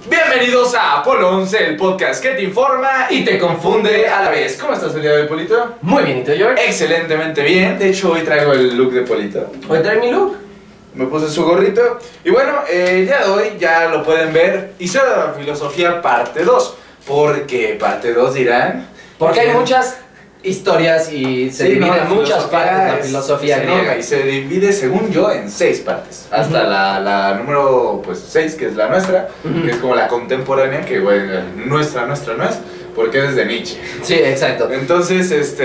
Bienvenidos a Apolo 11, el podcast que te informa y te confunde a la vez. ¿Cómo estás el día de hoy, Polito? Muy bien, ¿y tú, George? Excelentemente bien. De hecho, hoy traigo el look de Polito. ¿Hoy trae mi look? Me puse su gorrito. Y bueno, el día de hoy ya lo pueden ver. Historia de la filosofía parte 2. ¿Por qué parte 2 dirán? Porque hay muchas historias y se divide en muchas partes la filosofía griega. Y se divide, según yo, en 6 partes. Hasta la número 6, que es la nuestra, que es como la contemporánea, que bueno, nuestra no es, porque es de Nietzsche. Sí, exacto. Entonces,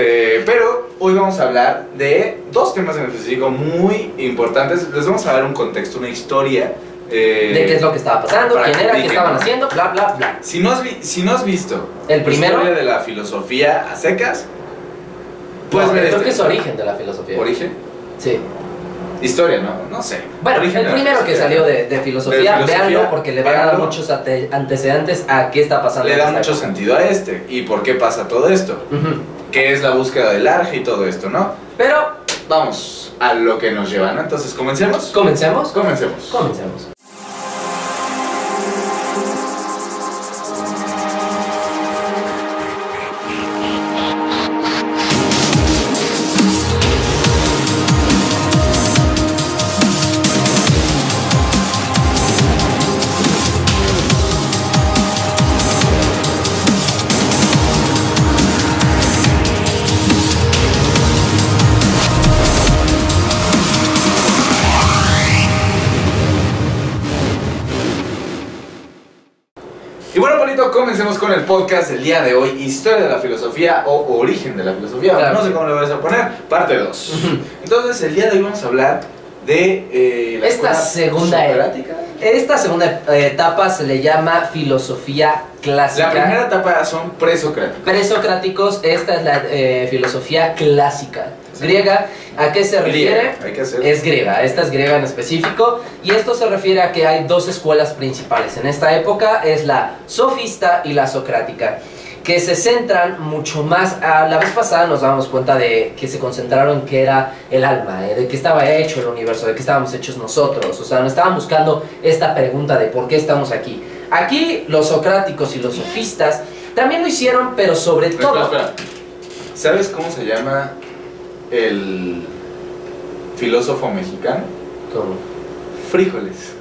pero hoy vamos a hablar de 2 temas en específico muy importantes. Les vamos a dar un contexto, una historia. De qué es lo que estaba pasando, quién era, qué estaban haciendo, bla, bla, bla. Si no has visto el primero, historia de la filosofía a secas, puedes ver creo que es origen de la filosofía. ¿Origen? Sí. Historia, no sé. Bueno, origen el primero que salió de filosofía, véanlo porque le van a dar muchos antecedentes a qué está pasando. Le da mucho sentido a y por qué pasa todo esto. Que es la búsqueda del arge y todo esto, ¿no? Pero vamos a lo que nos lleva, ¿no? Entonces, ¿comencemos? ¿Comencemos? Comencemos. Comencemos. Y bueno, Polito, comencemos con el podcast del día de hoy, Historia de la filosofía o Origen de la filosofía, claro. No sé cómo le vas a poner, parte 2. Entonces, el día de hoy vamos a hablar de la esta segunda etapa se le llama filosofía clásica. La primera etapa son presocráticos. Presocráticos, esta es la filosofía clásica. Griega, ¿a qué se refiere? Es griega, esta es griega en específico. Y esto se refiere a que hay 2 escuelas principales. En esta época es la sofista y la socrática, que se centran mucho más. La vez pasada nos dábamos cuenta de que se concentraron en qué era el alma, de qué estaba hecho el universo, de qué estábamos hechos nosotros. O sea, no estaban buscando esta pregunta de por qué estamos aquí. Aquí los socráticos y los sofistas también lo hicieron, pero sobre todo... Espera. ¿Sabes cómo se llama el filósofo mexicano? ¿Cómo? Frijoles.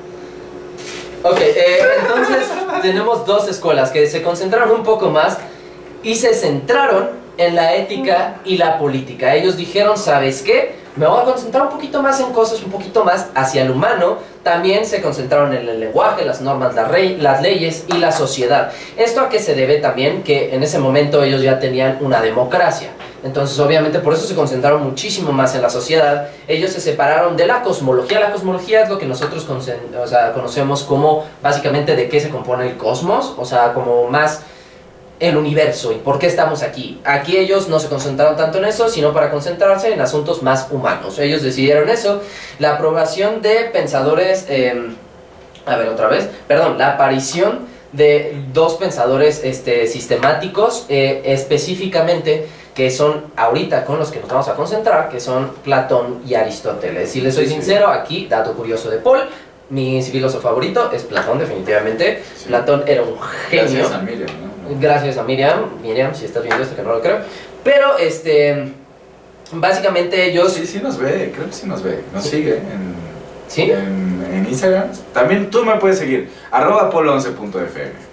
Ok, entonces tenemos 2 escuelas que se concentraron un poco más y se centraron en la ética y la política. Ellos dijeron, ¿sabes qué? Me voy a concentrar un poquito más en cosas un poquito más hacia el humano. También se concentraron en el lenguaje, las normas, las leyes y la sociedad. ¿Esto a qué se debe también? Que en ese momento ellos ya tenían una democracia. Entonces, obviamente, por eso se concentraron muchísimo más en la sociedad. Ellos se separaron de la cosmología. La cosmología es lo que nosotros conocemos como, básicamente, de qué se compone el cosmos. O sea, como más el universo y por qué estamos aquí. Aquí ellos no se concentraron tanto en eso, sino para concentrarse en asuntos más humanos. Ellos decidieron eso. La aprobación de pensadores... la aparición de 2 pensadores sistemáticos, específicamente, que son ahorita con los que nos vamos a concentrar, que son Platón y Aristóteles. Si les soy sincero, aquí, dato curioso de Paul, mi filósofo favorito es Platón, definitivamente. Sí. Platón era un genio. Gracias a Miriam, ¿no? Gracias a Miriam, si estás viendo esto, que no lo creo. Pero, básicamente ellos... Sí nos ve, creo que sí nos ve. Nos sigue ¿Sí? en Instagram. También tú me puedes seguir, @polo11.fm.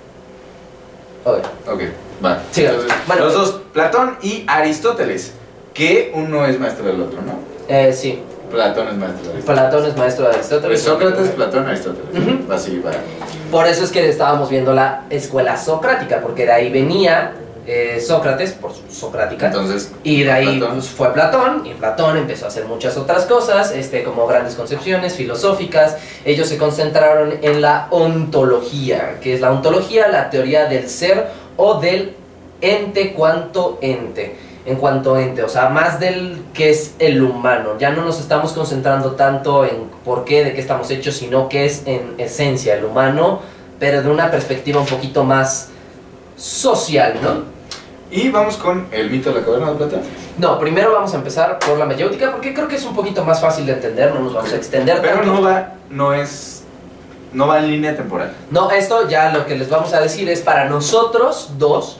Ok, va. Sí, entonces, bueno, los 2, Platón y Aristóteles, que uno es maestro del otro, ¿no? Sí. Platón es maestro de Aristóteles. Platón es maestro de Aristóteles. Sócrates, Platón, Aristóteles. Así va. Por eso es que estábamos viendo la escuela socrática, porque de ahí venía Sócrates, por su socrática. Entonces, y de ahí pues, fue Platón, y Platón empezó a hacer muchas otras cosas, como grandes concepciones filosóficas. Ellos se concentraron en la ontología, que es la ontología, la teoría del ser o del ente cuanto ente. En cuanto a ente, o sea, más del que es el humano. Ya no nos estamos concentrando tanto en por qué, de qué estamos hechos, sino que es en esencia el humano, pero de una perspectiva un poquito más social, ¿no? Y vamos con el mito de la caverna de Platón. No, primero vamos a empezar por la mayéutica, porque creo que es un poquito más fácil de entender, no nos vamos a extender pero tanto. no no va en línea temporal. No, esto ya lo que les vamos a decir es para nosotros dos,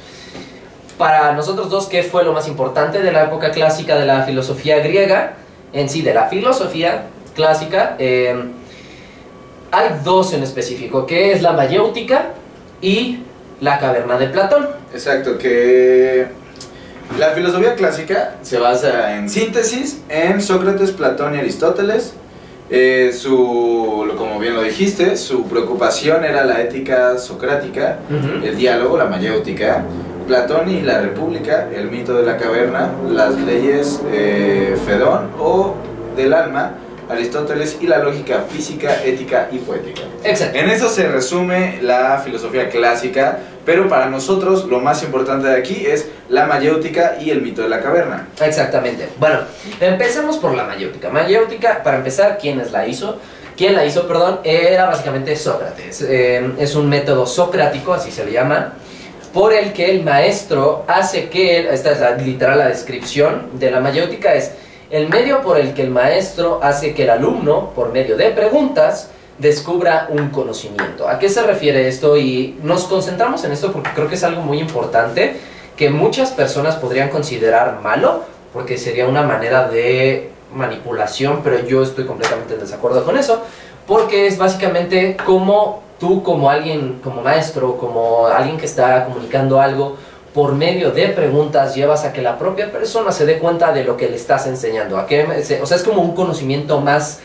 ¿qué fue lo más importante de la época clásica de la filosofía griega? En sí, de la filosofía clásica, hay dos en específico, que es la mayéutica y la caverna de Platón. Exacto, que la filosofía clásica se basa en síntesis, en Sócrates, Platón y Aristóteles. Como bien lo dijiste, su preocupación era la ética socrática, el diálogo, la mayéutica, Platón y la república, el mito de la caverna, las leyes Fedón o del alma, Aristóteles y la lógica física, ética y poética. Exacto. En eso se resume la filosofía clásica, pero para nosotros lo más importante de aquí es la mayéutica y el mito de la caverna. Exactamente. Bueno, empecemos por la mayéutica. Mayéutica, para empezar, ¿quién la hizo? Era básicamente Sócrates. Es un método socrático, así se le llama, por el que el maestro hace que, esta es literal la descripción de la mayéutica, es el medio por el que el maestro hace que el alumno, por medio de preguntas, descubra un conocimiento. ¿A qué se refiere esto? Y nos concentramos en esto porque creo que es algo muy importante que muchas personas podrían considerar malo, porque sería una manera de manipulación, pero yo estoy completamente en desacuerdo con eso, porque es básicamente como tú, como alguien, como maestro, como alguien que está comunicando algo, por medio de preguntas llevas a que la propia persona se dé cuenta de lo que le estás enseñando. O sea, es como un conocimiento más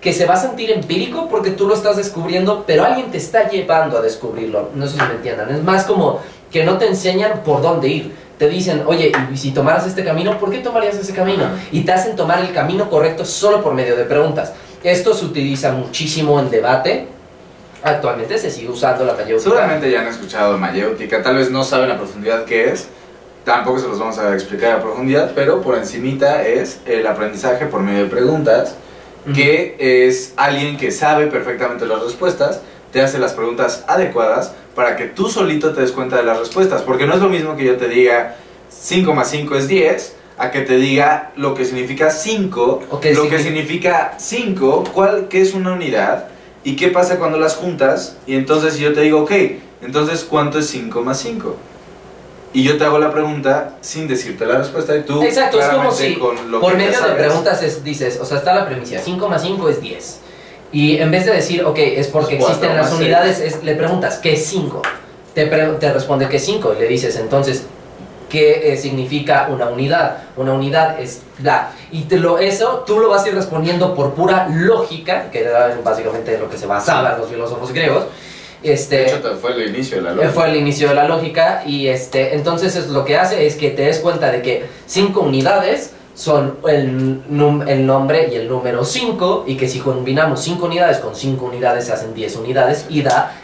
que se va a sentir empírico porque tú lo estás descubriendo, pero alguien te está llevando a descubrirlo. No sé si me entiendan. Es más como que no te enseñan por dónde ir. Te dicen, oye, y si tomaras este camino, ¿por qué tomarías ese camino? Y te hacen tomar el camino correcto solo por medio de preguntas. Esto se utiliza muchísimo en debate. Actualmente se sigue usando la mayéutica. Seguramente ya han escuchado mayéutica, tal vez no saben a profundidad qué es, tampoco se los vamos a explicar a profundidad, pero por encimita es el aprendizaje por medio de preguntas, que es alguien que sabe perfectamente las respuestas, te hace las preguntas adecuadas para que tú solito te des cuenta de las respuestas, porque no es lo mismo que yo te diga 5 más 5 es 10, a que te diga lo que significa 5, que significa 5, qué es una unidad, ¿y qué pasa cuando las juntas? Y entonces si yo te digo, ok, entonces ¿cuánto es 5 más 5? Y yo te hago la pregunta sin decirte la respuesta y tú... Exacto, es como si por medio de preguntas dices, o sea, está la premisa, 5 más 5 es 10. Y en vez de decir, ok, es porque existen las unidades, le preguntas, ¿qué es 5? Te responde que es 5 y le dices, entonces, ¿qué significa una unidad? Una unidad es bla. Y eso tú lo vas a ir respondiendo por pura lógica, que era básicamente lo que se basaban los filósofos griegos. De hecho, fue el inicio de la lógica. Fue el inicio de la lógica y entonces lo que hace es que te des cuenta de que 5 unidades son el nombre y el número 5, y que si combinamos 5 unidades con 5 unidades se hacen 10 unidades y da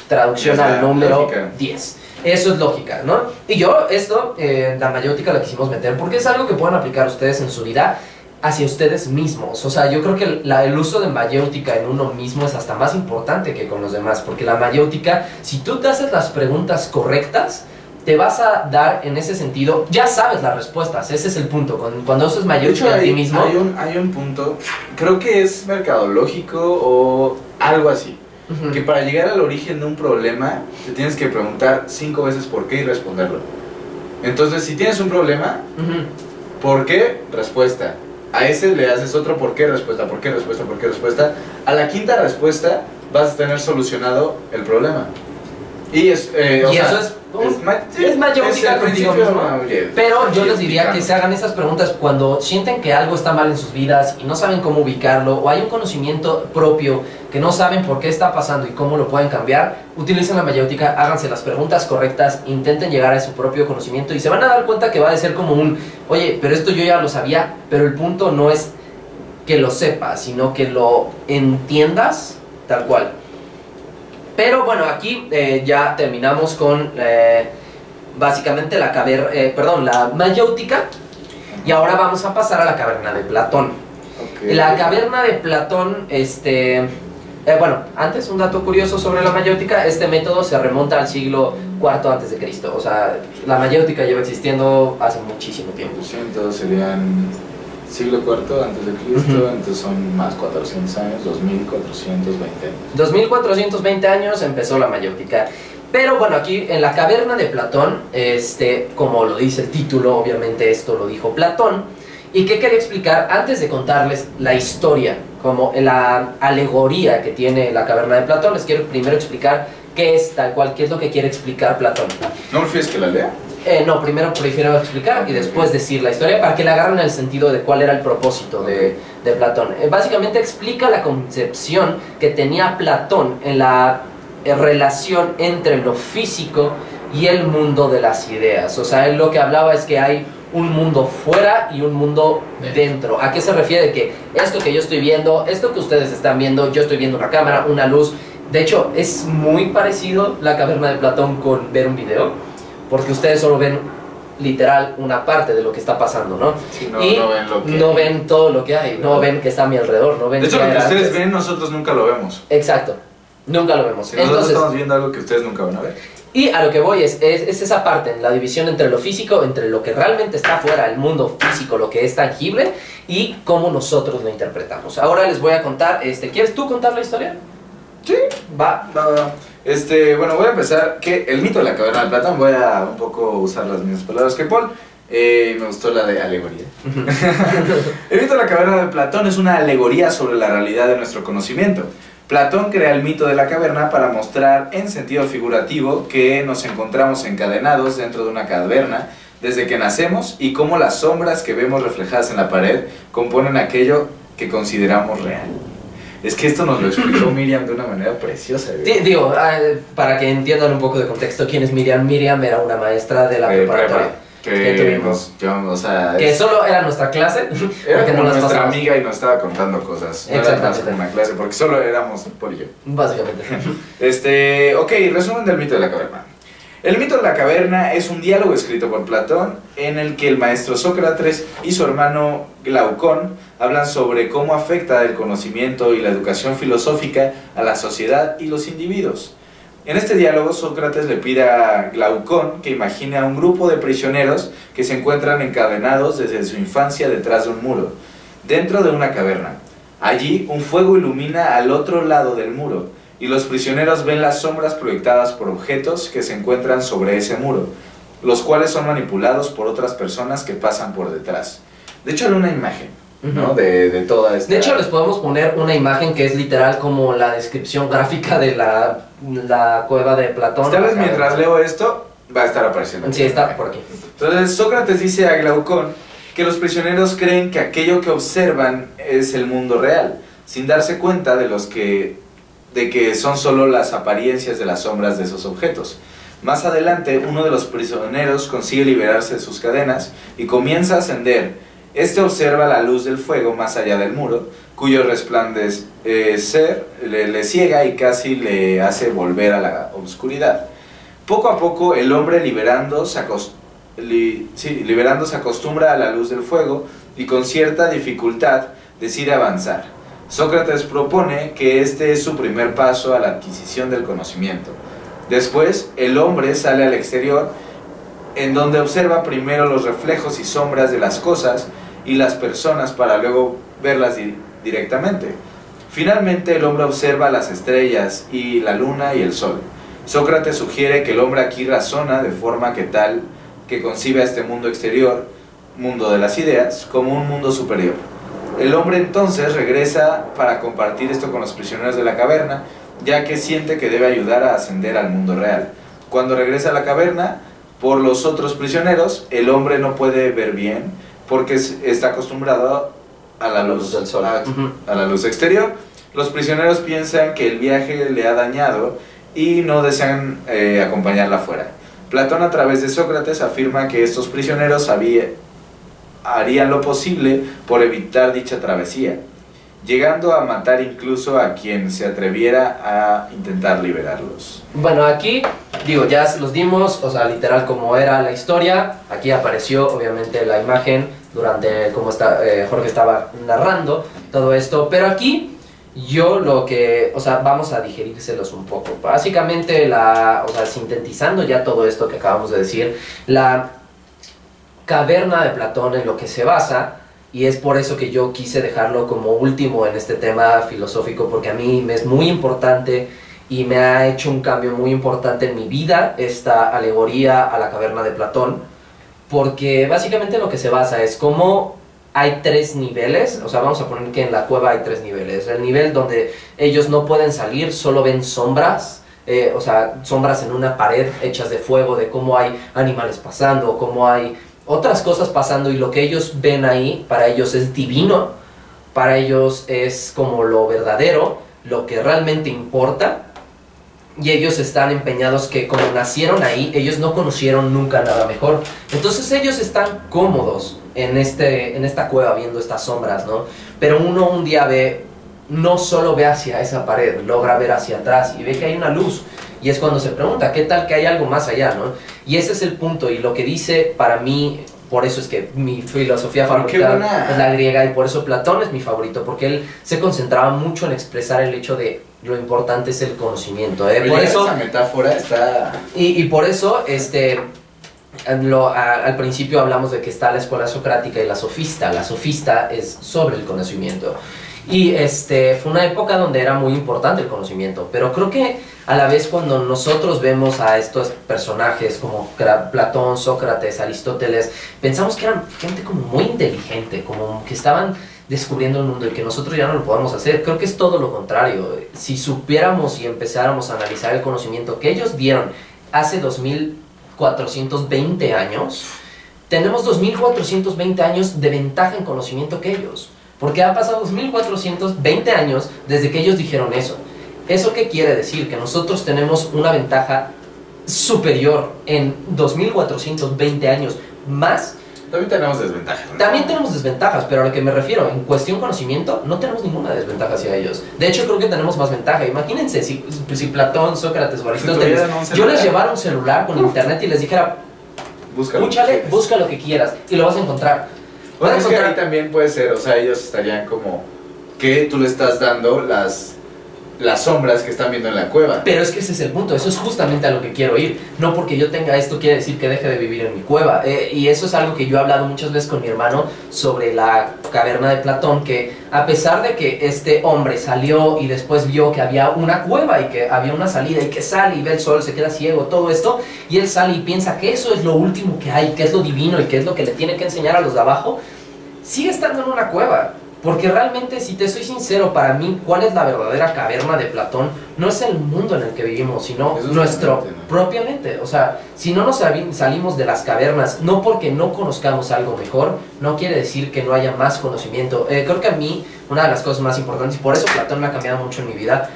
traducción al número lógica. 10. Eso es lógica, ¿no? Y la mayéutica la quisimos meter porque es algo que pueden aplicar ustedes en su vida hacia ustedes mismos. O sea, yo creo que el uso de mayéutica en uno mismo es hasta más importante que con los demás, porque la mayéutica, si tú te haces las preguntas correctas, te vas a dar en ese sentido, ya sabes las respuestas, ese es el punto. Cuando usas mayéutica a ti mismo... Hay un punto, creo que es mercadológico o algo así. Que para llegar al origen de un problema te tienes que preguntar 5 veces por qué y responderlo. Entonces, si tienes un problema, ¿por qué? Respuesta. A ese le haces otro ¿por qué? Respuesta, ¿por qué? Respuesta, ¿por qué? Respuesta. A la quinta respuesta vas a tener solucionado el problema. Y eso es mayéutica contigo mismo. Pero yo les diría que se hagan esas preguntas cuando sienten que algo está mal en sus vidas y no saben cómo ubicarlo, o hay un conocimiento propio que no saben por qué está pasando y cómo lo pueden cambiar. Utilicen la mayéutica, háganse las preguntas correctas, intenten llegar a su propio conocimiento y se van a dar cuenta que va a ser como oye, pero esto yo ya lo sabía, pero el punto no es que lo sepas, sino que lo entiendas tal cual. Pero bueno, aquí ya terminamos con básicamente la mayéutica, y ahora vamos a pasar a la caverna de Platón. La caverna de Platón, bueno, antes un dato curioso sobre la mayéutica: este método se remonta al siglo IV a.C. O sea, la mayéutica lleva existiendo hace muchísimo tiempo. 200 serían siglo IV antes de Cristo, entonces son más 400 años, 2420 años. 2420 años empezó la mayéutica. Pero bueno, aquí en la caverna de Platón, como lo dice el título, obviamente esto lo dijo Platón. ¿Y qué quería explicar? Antes de contarles la historia, como la alegoría que tiene la caverna de Platón, les quiero primero explicar qué es tal cual, qué es lo que quiere explicar Platón. ¿No prefieres que la lea? No, primero prefiero explicar y después decir la historia para que le agarren el sentido de cuál era el propósito de Platón. Básicamente explica la concepción que tenía Platón en la relación entre lo físico y el mundo de las ideas. O sea, él lo que hablaba es que hay un mundo fuera y un mundo dentro. ¿A qué se refiere? Que esto que yo estoy viendo, esto que ustedes están viendo, yo estoy viendo una cámara, una luz. De hecho, es muy parecido la caverna de Platón con ver un video, porque ustedes solo ven literal una parte de lo que está pasando, ¿no? Sí, y no ven lo que no ven todo lo que hay, no ven que está a mi alrededor, no ven de hecho, que lo que hay ustedes antes. ven, nosotros nunca lo vemos. Exacto, nunca lo vemos. Si nosotros Entonces, estamos viendo algo que ustedes nunca van a ver. y a lo que voy es esa parte, la división entre lo físico, entre lo que realmente está afuera, el mundo físico, lo que es tangible, y cómo nosotros lo interpretamos. Ahora les voy a contar, ¿quieres tú contar la historia? Sí. Va. Va. Bueno, voy a empezar que el mito de la caverna de Platón, voy a un poco usar las mismas palabras que Paul. Me gustó la de alegoría. El mito de la caverna de Platón es una alegoría sobre la realidad de nuestro conocimiento. Platón crea el mito de la caverna para mostrar en sentido figurativo que nos encontramos encadenados dentro de una caverna desde que nacemos y cómo las sombras que vemos reflejadas en la pared componen aquello que consideramos real. Es que esto nos lo explicó Miriam de una manera preciosa. Digo, para que entiendan un poco de contexto, ¿quién es Miriam? Miriam era una maestra de la preparatoria que tuvimos. O sea, que solo era nuestra clase. Era como no las nuestra pasamos. amiga y nos estaba contando cosas. No era más como una clase, porque solo éramos Paul y yo. Básicamente. Ok, resumen del mito de la caverna. El mito de la caverna es un diálogo escrito por Platón en el que el maestro Sócrates y su hermano Glaucón hablan sobre cómo afecta el conocimiento y la educación filosófica a la sociedad y los individuos. En este diálogo, Sócrates le pide a Glaucón que imagine a un grupo de prisioneros que se encuentran encadenados desde su infancia detrás de un muro, dentro de una caverna. Allí, un fuego ilumina al otro lado del muro, y los prisioneros ven las sombras proyectadas por objetos que se encuentran sobre ese muro, los cuales son manipulados por otras personas que pasan por detrás. De hecho, era una imagen, ¿no? De toda esta... De hecho, les podemos poner una imagen que es literal como la descripción gráfica de la cueva de Platón. Tal vez mientras leo esto, va a estar apareciendo aquí. Sí, está por aquí. Entonces, Sócrates dice a Glaucón que los prisioneros creen que aquello que observan es el mundo real, sin darse cuenta de que son solo las apariencias de las sombras de esos objetos. Más adelante, uno de los prisioneros consigue liberarse de sus cadenas y comienza a ascender. Este observa la luz del fuego más allá del muro, cuyo resplandecer le ciega y casi le hace volver a la oscuridad. Poco a poco, el hombre liberándose acostumbra a la luz del fuego y con cierta dificultad decide avanzar. Sócrates propone que este es su primer paso a la adquisición del conocimiento. Después, el hombre sale al exterior, en donde observa primero los reflejos y sombras de las cosas y las personas para luego verlas directamente. Finalmente, el hombre observa las estrellas y la luna y el sol. Sócrates sugiere que el hombre aquí razona de forma que concibe a este mundo exterior, mundo de las ideas, como un mundo superior. El hombre entonces regresa para compartir esto con los prisioneros de la caverna, ya que siente que debe ayudar a ascender al mundo real. Cuando regresa a la caverna, por los otros prisioneros, el hombre no puede ver bien porque está acostumbrado a la luz del sol, a la luz exterior. Los prisioneros piensan que el viaje le ha dañado y no desean acompañarla afuera. Platón, a través de Sócrates, afirma que estos prisioneros harían lo posible por evitar dicha travesía, llegando a matar incluso a quien se atreviera a intentar liberarlos. Bueno, aquí, digo, ya se los dimos, o sea, literal como era la historia. Aquí apareció, obviamente, la imagen durante cómo Jorge estaba narrando todo esto, pero aquí yo o sea, vamos a digerírselos un poco. Básicamente, o sea, sintetizando ya todo esto que acabamos de decir, la caverna de Platón en lo que se basa y es por eso que yo quise dejarlo como último en este tema filosófico, porque a mí me es muy importante y me ha hecho un cambio muy importante en mi vida esta alegoría a la caverna de Platón, porque básicamente lo que se basa es cómo hay 3 niveles, o sea, vamos a poner que en la cueva hay 3 niveles. El nivel donde ellos no pueden salir, solo ven sombras, o sea, sombras en una pared hechas de fuego, de cómo hay animales pasando, cómo hay otras cosas pasando, y lo que ellos ven ahí, para ellos es divino, para ellos es como lo verdadero, lo que realmente importa. Y ellos están empeñados que como nacieron ahí, ellos no conocieron nunca nada mejor. Entonces ellos están cómodos en esta cueva viendo estas sombras, ¿no? Pero uno un día ve, no solo ve hacia esa pared, logra ver hacia atrás y ve que hay una luz. Y es cuando se pregunta, ¿qué tal que hay algo más allá, no? Y ese es el punto, y lo que dice para mí, por eso es que mi filosofía favorita es la griega, y por eso Platón es mi favorito, porque él se concentraba mucho en expresar el hecho de lo importante es el conocimiento, por eso esa metáfora está... y por eso al principio hablamos de que está la escuela socrática y la sofista. La sofista es sobre el conocimiento, y fue una época donde era muy importante el conocimiento, pero creo que a la vez cuando nosotros vemos a estos personajes como Platón, Sócrates, Aristóteles, pensamos que eran gente como muy inteligente, como que estaban descubriendo el mundo y que nosotros ya no lo podemos hacer. Creo que es todo lo contrario. Si supiéramos y empezáramos a analizar el conocimiento que ellos dieron hace 2420 años, tenemos 2420 años de ventaja en conocimiento que ellos, porque ha pasado 2420 años desde que ellos dijeron eso. ¿Eso qué quiere decir? Que nosotros tenemos una ventaja superior en 2420 años más. También tenemos desventajas, ¿no? También tenemos desventajas, pero a lo que me refiero, en cuestión conocimiento, no tenemos ninguna desventaja hacia ellos. De hecho, creo que tenemos más ventaja. Imagínense si Platón, Sócrates o Aristóteles, yo les llevara un celular con internet y les dijera, escúchale, busca lo que quieras y lo vas a encontrar. Bueno, es que ahí también puede ser, o sea, ellos estarían como que tú le estás dando las sombras que están viendo en la cueva. Pero es que ese es el punto, eso es justamente a lo que quiero ir. No porque yo tenga esto quiere decir que deje de vivir en mi cueva. Y eso es algo que yo he hablado muchas veces con mi hermano sobre la caverna de Platón, que a pesar de que este hombre salió y después vio que había una cueva y que había una salida y que sale y ve el sol, se queda ciego, todo esto, y él sale y piensa que eso es lo último que hay, que es lo divino y que es lo que le tiene que enseñar a los de abajo, sigue estando en una cueva. Porque realmente, si te soy sincero, para mí, ¿cuál es la verdadera caverna de Platón? No es el mundo en el que vivimos, sino nuestro propiamente. O sea, si no nos salimos de las cavernas, no porque no conozcamos algo mejor, no quiere decir que no haya más conocimiento. Creo que a mí, una de las cosas más importantes, y por eso Platón me ha cambiado mucho en mi vida,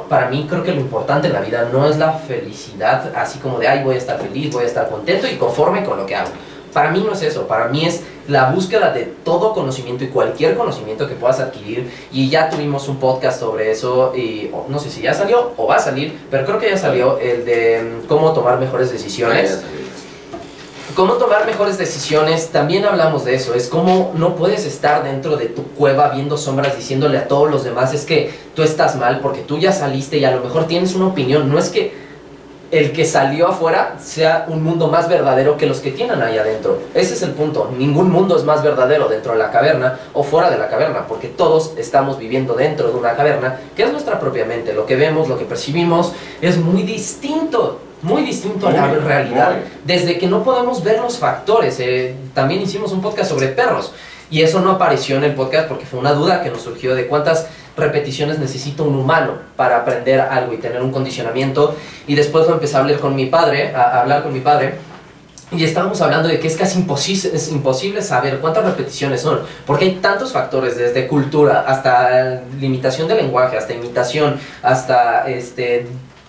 para mí, creo que lo importante en la vida no es la felicidad, así como de, ay, voy a estar feliz, voy a estar contento y conforme con lo que hago. Para mí no es eso, para mí es la búsqueda de todo conocimiento y cualquier conocimiento que puedas adquirir, y ya tuvimos un podcast sobre eso, y no sé si ya salió o va a salir, pero creo que ya salió, el de cómo tomar mejores decisiones. Cómo tomar mejores decisiones, también hablamos de eso, es como no puedes estar dentro de tu cueva viendo sombras diciéndole a todos los demás es que tú estás mal porque tú ya saliste y a lo mejor tienes una opinión. No es que el que salió afuera sea un mundo más verdadero que los que tienen ahí adentro. Ese es el punto. Ningún mundo es más verdadero dentro de la caverna o fuera de la caverna, porque todos estamos viviendo dentro de una caverna que es nuestra propia mente. Lo que vemos, lo que percibimos es muy distinto a la realidad. Desde que no podemos ver los factores. También hicimos un podcast sobre perros y eso no apareció en el podcast porque fue una duda que nos surgió de cuántas repeticiones necesita un humano para aprender algo y tener un condicionamiento. Y después lo empecé a hablar con mi padre, y estábamos hablando de que es casi imposible saber cuántas repeticiones son, porque hay tantos factores, desde cultura hasta limitación del lenguaje, hasta imitación, hasta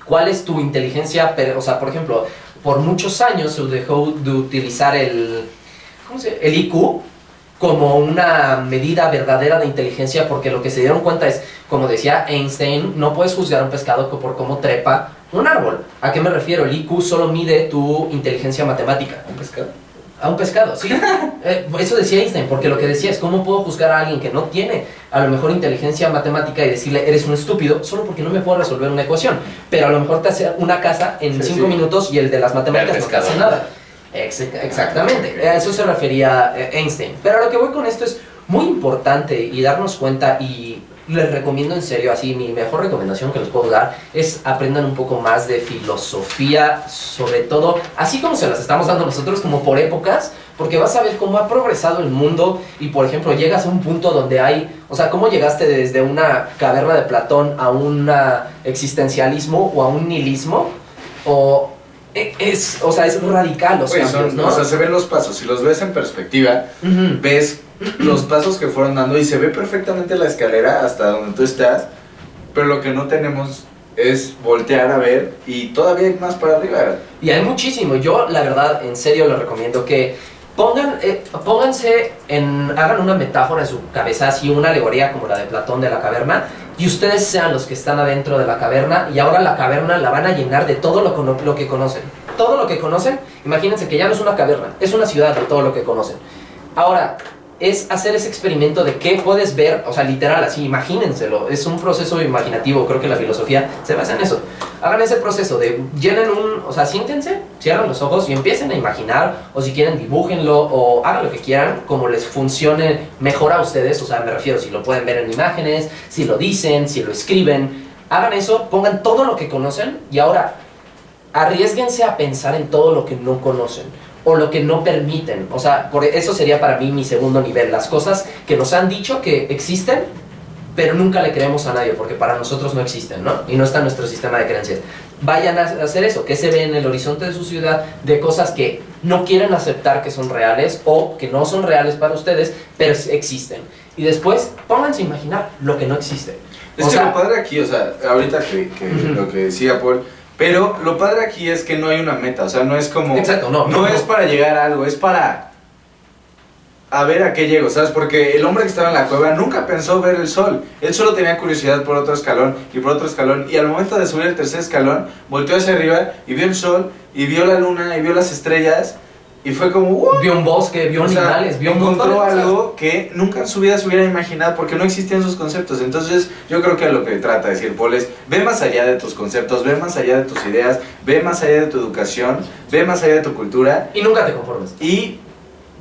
cuál es tu inteligencia. O sea, por ejemplo, por muchos años se dejó de utilizar el IQ como una medida verdadera de inteligencia, porque lo que se dieron cuenta es, como decía Einstein, no puedes juzgar a un pescado por cómo trepa un árbol. ¿A qué me refiero? El IQ solo mide tu inteligencia matemática. ¿Un pescado? A un pescado, sí. Eso decía Einstein, porque lo que decía es, ¿cómo puedo juzgar a alguien que no tiene a lo mejor inteligencia matemática y decirle, eres un estúpido, solo porque no me puedo resolver una ecuación? Pero a lo mejor te hace una casa en 5 minutos y el de las matemáticas no te hace nada. Exactamente, a eso se refería Einstein. Pero a lo que voy con esto es, muy importante y darnos cuenta, y les recomiendo en serio, así mi mejor recomendación que les puedo dar es aprendan un poco más de filosofía, sobre todo, así como se las estamos dando nosotros, como por épocas, porque vas a ver cómo ha progresado el mundo y, por ejemplo, llegas a un punto donde hay, o sea, cómo llegaste desde una caverna de Platón a un existencialismo o a un nihilismo, o sea, es radical los cambios, ¿no? O sea, se ven los pasos, si los ves en perspectiva, ves los pasos que fueron dando y se ve perfectamente la escalera hasta donde tú estás, pero lo que no tenemos es voltear a ver y todavía hay más para arriba. Y hay muchísimo. Yo, la verdad, en serio les recomiendo que hagan una metáfora en su cabeza, así una alegoría como la de Platón de la caverna, y ustedes sean los que están adentro de la caverna, y ahora la caverna la van a llenar de todo lo que conocen. Todo lo que conocen, imagínense que ya no es una caverna, es una ciudad de todo lo que conocen. Ahora, es hacer ese experimento de qué puedes ver, o sea, literal, así, imagínenselo. Es un proceso imaginativo, creo que la filosofía se basa en eso. Hagan ese proceso de o sea, siéntense, cierran los ojos y empiecen a imaginar, o si quieren dibújenlo, o hagan lo que quieran, como les funcione mejor a ustedes. O sea, me refiero, si lo pueden ver en imágenes, si lo dicen, si lo escriben, hagan eso, pongan todo lo que conocen, y ahora arriésguense a pensar en todo lo que no conocen o lo que no permiten. O sea, eso sería para mí mi segundo nivel, las cosas que nos han dicho que existen, pero nunca le creemos a nadie, porque para nosotros no existen, ¿no? Y no está en nuestro sistema de creencias. Vayan a hacer eso, que se ve en el horizonte de su ciudad, de cosas que no quieren aceptar que son reales, o que no son reales para ustedes, pero existen. Y después, pónganse a imaginar lo que no existe. Es que lo padre aquí, o sea, ahorita que lo que decía Paul, pero lo padre aquí es que no hay una meta, o sea, no es como... Exacto, no es para llegar a algo, es para... a ver a qué llego, ¿sabes? Porque el hombre que estaba en la cueva nunca pensó ver el sol. Él solo tenía curiosidad por otro escalón y por otro escalón. Y al momento de subir el tercer escalón, volteó hacia arriba y vio el sol, y vio la luna, y vio las estrellas. Y fue como... ¡wow! Vio un bosque, vio animales, vio un montón de encontró cosas. algo que nunca en su vida se hubiera imaginado, porque no existían sus conceptos. Entonces yo creo que a lo que trata de decir Paul es: ve más allá de tus conceptos, ve más allá de tus ideas, ve más allá de tu educación, ve más allá de tu cultura. Y nunca te conformes. Y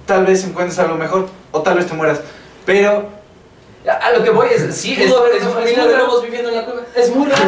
tal vez encuentres algo mejor, o tal vez te mueras. Pero... a lo que voy es, sí, es muy raro viviendo en la cueva. Es muy raro.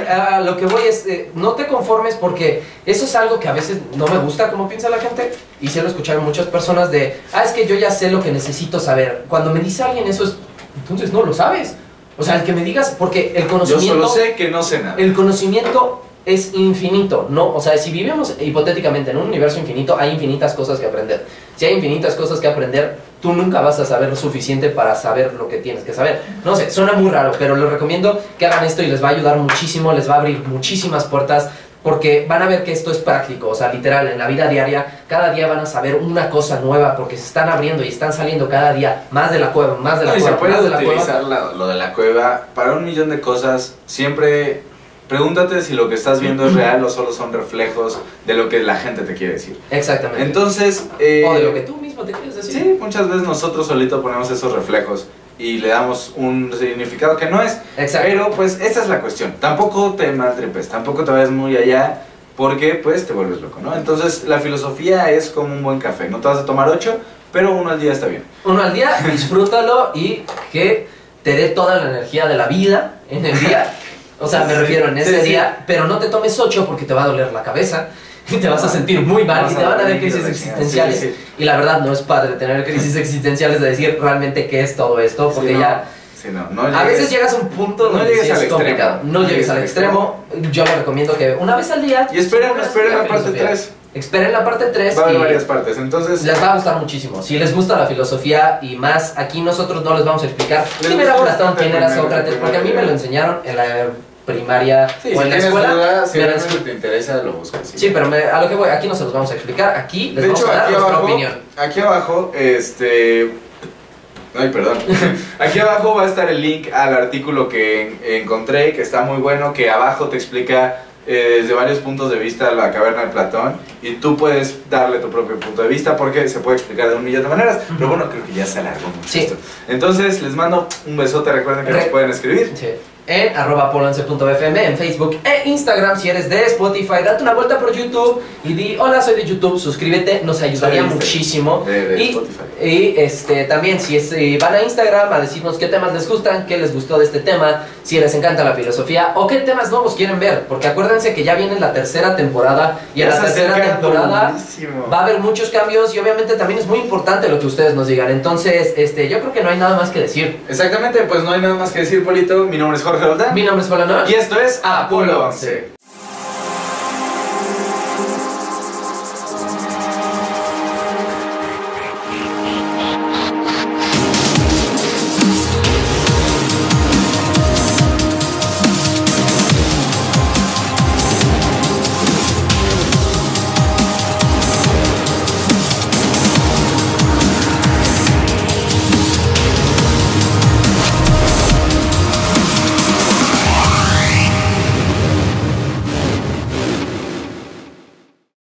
A lo que voy es, no te conformes, porque eso es algo que a veces no me gusta como piensa la gente, y sí lo escucharon muchas personas de, es que yo ya sé lo que necesito saber. Cuando me dice alguien eso es, entonces no lo sabes. O sea, el que me digas, porque el conocimiento... Yo solo sé que no sé nada. El conocimiento es infinito, ¿no? O sea, si vivimos hipotéticamente en un universo infinito, hay infinitas cosas que aprender. Si hay infinitas cosas que aprender, tú nunca vas a saber lo suficiente para saber lo que tienes que saber. No sé, suena muy raro, pero les recomiendo que hagan esto y les va a ayudar muchísimo, les va a abrir muchísimas puertas, porque van a ver que esto es práctico. O sea, literal, en la vida diaria, cada día van a saber una cosa nueva, porque se están abriendo y están saliendo cada día más de la cueva, más de la cueva, se puede más de la cueva. utilizar lo de la cueva para un millón de cosas. Siempre... pregúntate si lo que estás viendo es real o solo son reflejos de lo que la gente te quiere decir. Exactamente. Entonces... o de lo que tú mismo te quieres decir. Sí, muchas veces nosotros solitos ponemos esos reflejos y le damos un significado que no es. Exacto. Pero pues esa es la cuestión. Tampoco te maltripes, tampoco te vayas muy allá, porque pues te vuelves loco, ¿no? Entonces la filosofía es como un buen café. No te vas a tomar 8, pero uno al día está bien. Uno al día, disfrútalo, y que te dé toda la energía de la vida en el día. O sea, me refiero en ese día, pero no te tomes 8 porque te va a doler la cabeza y te vas a sentir muy mal y te van a dar crisis existenciales. Sí. Y la verdad no es padre tener crisis existenciales de decir realmente qué es todo esto, porque ya... Sí, no llegues, a veces llegas a un punto donde llegues sí al es complicado. No llegues al extremo. Yo les recomiendo que una vez al día... Y esperen la parte 3. Esperen la parte 3. Va a haber varias partes, entonces... les va a gustar muchísimo. Si les gusta la filosofía y más, aquí nosotros no les vamos a explicar quién era Platón, quién era Sócrates, porque a mí me lo enseñaron en la primaria o en la escuela. Duda, si realmente te interesa, lo buscas. Sí, pero a lo que voy, aquí no se los vamos a explicar, aquí les de vamos hecho, a dar nuestra opinión. Aquí abajo, ay, perdón. Aquí abajo va a estar el link al artículo que encontré, que está muy bueno, que abajo te explica desde varios puntos de vista la caverna de Platón, y tú puedes darle tu propio punto de vista, porque se puede explicar de un millón de maneras. Pero bueno, creo que ya se alargó mucho esto. Entonces les mando un besote, recuerden que nos pueden escribir. Sí. en @polonce.fm, en Facebook e Instagram. Si eres de Spotify, date una vuelta por YouTube y di hola, soy de YouTube, suscríbete, nos ayudaría muchísimo. De Spotify. Y también si van a Instagram a decirnos qué temas les gustan, qué les gustó de este tema, si les encanta la filosofía o qué temas nuevos quieren ver, porque acuérdense que ya viene la tercera temporada y en la tercera temporada va a haber muchos cambios y obviamente también es muy importante lo que ustedes nos digan. Entonces, yo creo que no hay nada más que decir. Exactamente, pues no hay nada más que decir, Polito. Mi nombre es Jorge Roldán. Mi nombre es Polonor. Y esto es Apolo 11.